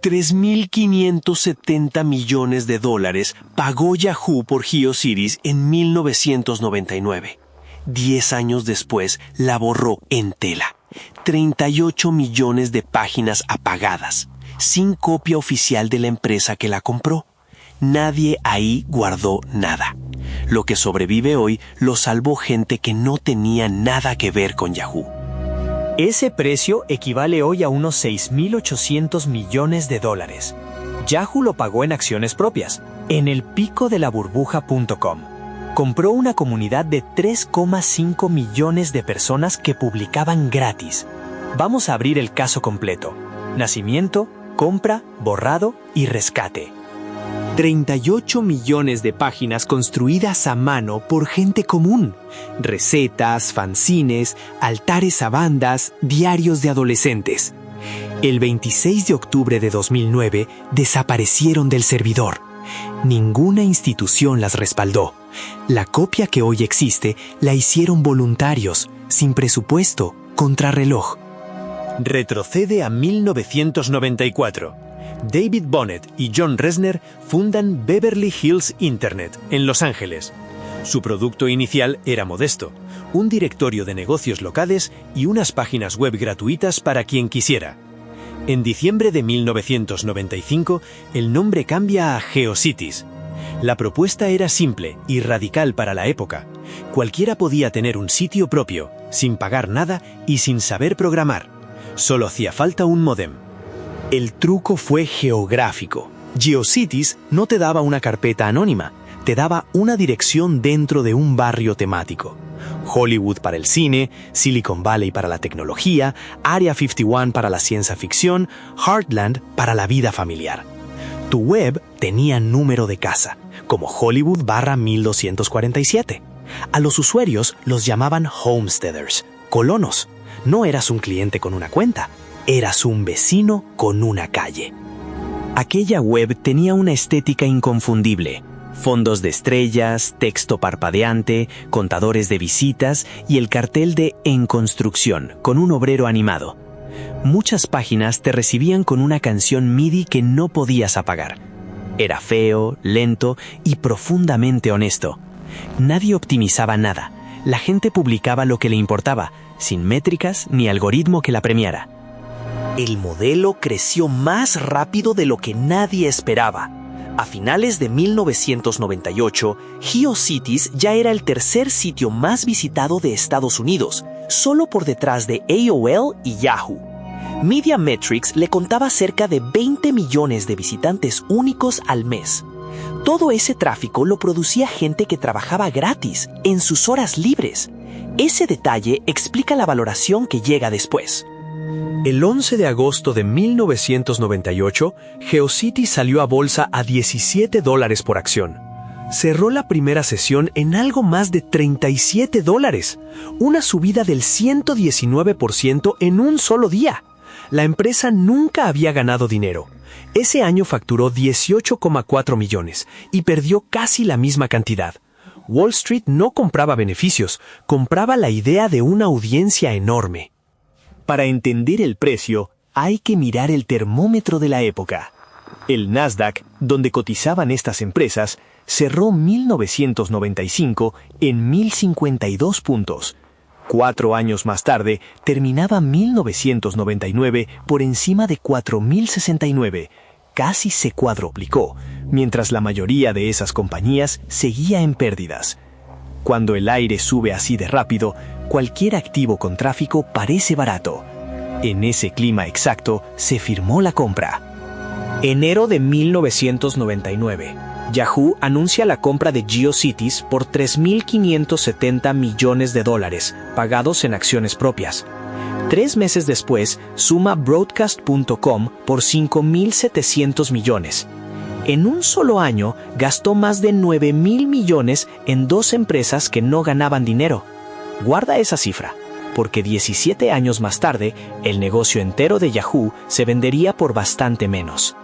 $3.570 millones pagó Yahoo por GeoCities en 1999. 10 años después la borró en tela. 38 millones de páginas apagadas, sin copia oficial de la empresa que la compró. Nadie ahí guardó nada. Lo que sobrevive hoy lo salvó gente que no tenía nada que ver con Yahoo. Ese precio equivale hoy a unos $6.800 millones. Yahoo lo pagó en acciones propias, en el pico de la burbuja.com. Compró una comunidad de 3,5 millones de personas que publicaban gratis. Vamos a abrir el caso completo: nacimiento, compra, borrado y rescate. 38 millones de páginas construidas a mano por gente común. Recetas, fanzines, altares a bandas, diarios de adolescentes. El 26 de octubre de 2009 desaparecieron del servidor. Ninguna institución las respaldó. La copia que hoy existe la hicieron voluntarios, sin presupuesto, contrarreloj. Retrocede a 1994. David Bonnet y John Resner fundan Beverly Hills Internet, en Los Ángeles. Su producto inicial era modesto: un directorio de negocios locales y unas páginas web gratuitas para quien quisiera. En diciembre de 1995, el nombre cambia a GeoCities. La propuesta era simple y radical para la época. Cualquiera podía tener un sitio propio, sin pagar nada y sin saber programar. Solo hacía falta un módem. El truco fue geográfico. GeoCities no te daba una carpeta anónima, te daba una dirección dentro de un barrio temático. Hollywood para el cine, Silicon Valley para la tecnología, Area 51 para la ciencia ficción, Heartland para la vida familiar. Tu web tenía número de casa, como Hollywood/1247. A los usuarios los llamaban homesteaders, colonos. No eras un cliente con una cuenta, eras un vecino con una calle. Aquella web tenía una estética inconfundible: fondos de estrellas, texto parpadeante, contadores de visitas y el cartel de "En construcción", con un obrero animado. Muchas páginas te recibían con una canción MIDI que no podías apagar. Era feo, lento y profundamente honesto. Nadie optimizaba nada. La gente publicaba lo que le importaba, sin métricas ni algoritmo que la premiara. El modelo creció más rápido de lo que nadie esperaba. A finales de 1998, GeoCities ya era el tercer sitio más visitado de Estados Unidos, solo por detrás de AOL y Yahoo. Mediametrics le contaba cerca de 20 millones de visitantes únicos al mes. Todo ese tráfico lo producía gente que trabajaba gratis, en sus horas libres. Ese detalle explica la valoración que llega después. El 11 de agosto de 1998, GeoCities salió a bolsa a $17 por acción. Cerró la primera sesión en algo más de $37, una subida del 119% en un solo día. La empresa nunca había ganado dinero. Ese año facturó 18,4 millones y perdió casi la misma cantidad. Wall Street no compraba beneficios, compraba la idea de una audiencia enorme. Para entender el precio, hay que mirar el termómetro de la época. El Nasdaq, donde cotizaban estas empresas, cerró 1995 en 1.052 puntos. 4 años más tarde, terminaba 1999 por encima de 4.069. Casi se cuadruplicó, mientras la mayoría de esas compañías seguía en pérdidas. Cuando el aire sube así de rápido, cualquier activo con tráfico parece barato. En ese clima exacto se firmó la compra. Enero de 1999. Yahoo anuncia la compra de GeoCities por $3.570 millones, pagados en acciones propias. 3 meses después, suma Broadcast.com por $5.700 millones. En un solo año, gastó más de $9.000 millones en 2 empresas que no ganaban dinero. Guarda esa cifra, porque 17 años más tarde, el negocio entero de Yahoo se vendería por bastante menos.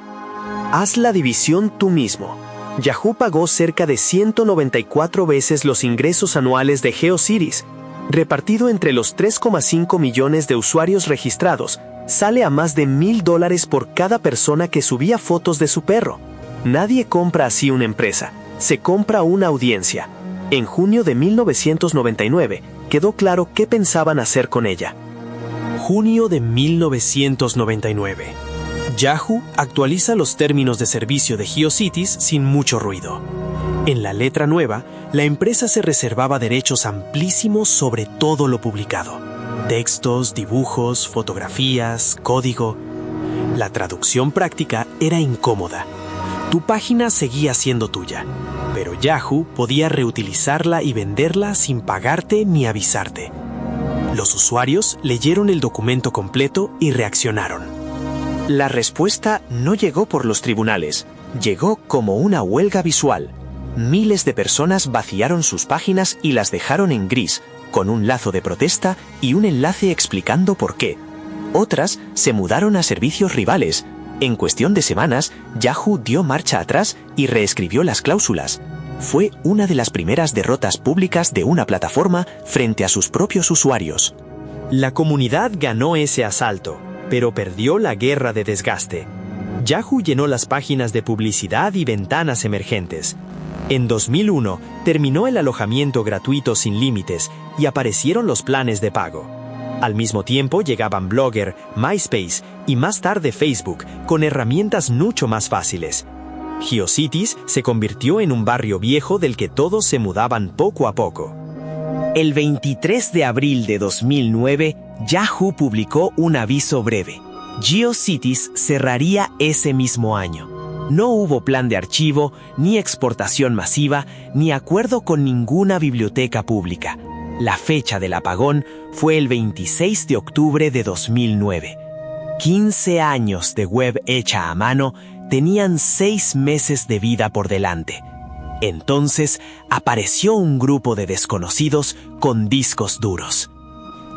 Haz la división tú mismo. Yahoo pagó cerca de 194 veces los ingresos anuales de GeoCities, repartido entre los 3,5 millones de usuarios registrados Sale a más de $1,000 por cada persona que subía fotos de su perro. Nadie compra así una empresa, se compra una audiencia. En junio de 1999 quedó claro qué pensaban hacer con ella. Junio de 1999. Yahoo actualiza los términos de servicio de GeoCities sin mucho ruido. En la letra nueva, la empresa se reservaba derechos amplísimos sobre todo lo publicado. Textos, dibujos, fotografías, código. La traducción práctica era incómoda. Tu página seguía siendo tuya, pero Yahoo podía reutilizarla y venderla sin pagarte ni avisarte. Los usuarios leyeron el documento completo y reaccionaron. La respuesta no llegó por los tribunales, llegó como una huelga visual. Miles de personas vaciaron sus páginas y las dejaron en gris, con un lazo de protesta y un enlace explicando por qué. Otras se mudaron a servicios rivales. En cuestión de semanas, Yahoo dio marcha atrás y reescribió las cláusulas. Fue una de las primeras derrotas públicas de una plataforma frente a sus propios usuarios. La comunidad ganó ese asalto, pero perdió la guerra de desgaste. Yahoo llenó las páginas de publicidad y ventanas emergentes. En 2001 terminó el alojamiento gratuito sin límites y aparecieron los planes de pago. Al mismo tiempo llegaban Blogger, MySpace y más tarde Facebook con herramientas mucho más fáciles. GeoCities se convirtió en un barrio viejo del que todos se mudaban poco a poco. El 23 de abril de 2009, Yahoo publicó un aviso breve. GeoCities cerraría ese mismo año. No hubo plan de archivo, ni exportación masiva, ni acuerdo con ninguna biblioteca pública. La fecha del apagón fue el 26 de octubre de 2009. 15 años de web hecha a mano tenían 6 meses de vida por delante. Entonces apareció un grupo de desconocidos con discos duros.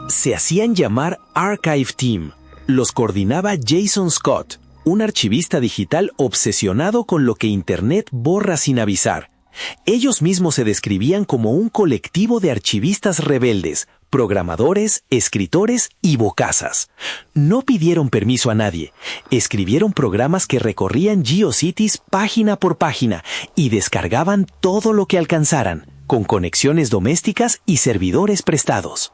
Se hacían llamar Archive Team. Los coordinaba Jason Scott, un archivista digital obsesionado con lo que Internet borra sin avisar. Ellos mismos se describían como un colectivo de archivistas rebeldes, programadores, escritores y bocazas. No pidieron permiso a nadie. Escribieron programas que recorrían GeoCities página por página y descargaban todo lo que alcanzaran, con conexiones domésticas y servidores prestados.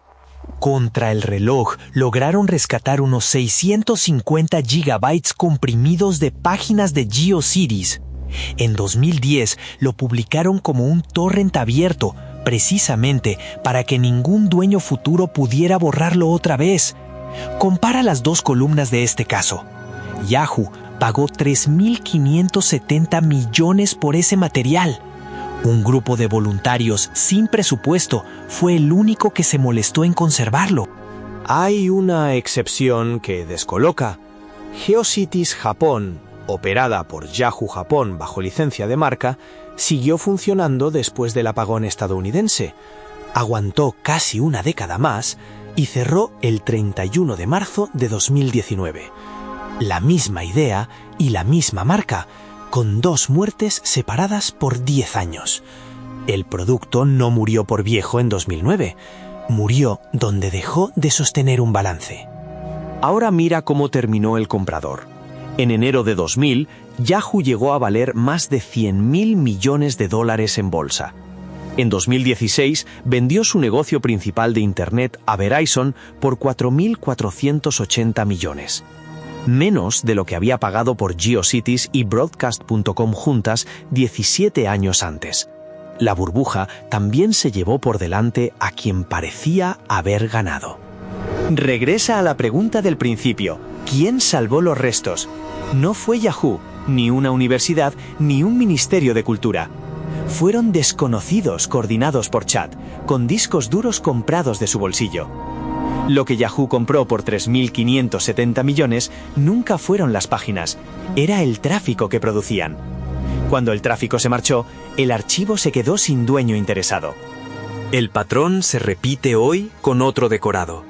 Contra el reloj, lograron rescatar unos 650 gigabytes comprimidos de páginas de GeoCities. En 2010 lo publicaron como un torrent abierto, precisamente para que ningún dueño futuro pudiera borrarlo otra vez. Compara las dos columnas de este caso. Yahoo pagó $3,570 millones por ese material. Un grupo de voluntarios sin presupuesto fue el único que se molestó en conservarlo. Hay una excepción que descoloca. GeoCities Japón, operada por Yahoo Japón bajo licencia de marca, siguió funcionando después del apagón estadounidense. Aguantó casi una década más y cerró el 31 de marzo de 2019. La misma idea y la misma marca, con 2 muertes separadas por 10 años. El producto no murió por viejo en 2009, murió donde dejó de sostener un balance. Ahora mira cómo terminó el comprador. En enero de 2000, Yahoo llegó a valer más de $100,000 millones en bolsa. En 2016, vendió su negocio principal de Internet a Verizon por $4,480 millones. Menos de lo que había pagado por GeoCities y Broadcast.com juntas 17 años antes. La burbuja también se llevó por delante a quien parecía haber ganado. Regresa a la pregunta del principio. ¿Quién salvó los restos? No fue Yahoo, ni una universidad, ni un ministerio de cultura. Fueron desconocidos coordinados por chat, con discos duros comprados de su bolsillo. Lo que Yahoo compró por $3,570 millones nunca fueron las páginas, era el tráfico que producían. Cuando el tráfico se marchó, el archivo se quedó sin dueño interesado. El patrón se repite hoy con otro decorado.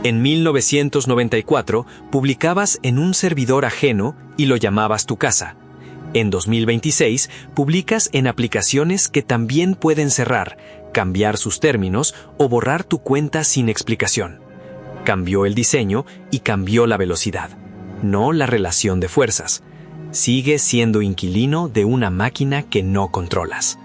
En 1994 publicabas en un servidor ajeno y lo llamabas tu casa. En 2026 publicas en aplicaciones que también pueden cerrar, cambiar sus términos o borrar tu cuenta sin explicación. Cambió el diseño y cambió la velocidad, no la relación de fuerzas. Sigues siendo inquilino de una máquina que no controlas.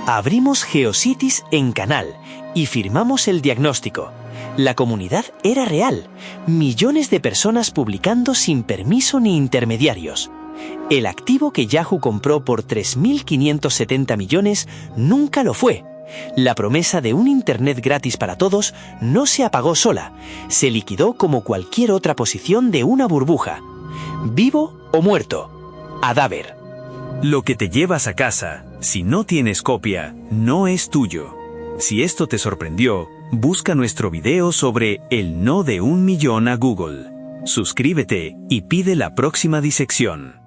Abrimos GeoCities en Canal y firmamos el diagnóstico. La comunidad era real, millones de personas publicando sin permiso ni intermediarios. El activo que Yahoo compró por 3.570 millones nunca lo fue. La promesa de un Internet gratis para todos no se apagó sola, se liquidó como cualquier otra posición de una burbuja. ¿Vivo o muerto? Adáver. Lo que te llevas a casa, si no tienes copia, no es tuyo. Si esto te sorprendió, busca nuestro video sobre el no de 1 millón a Google. Suscríbete y pide la próxima disección.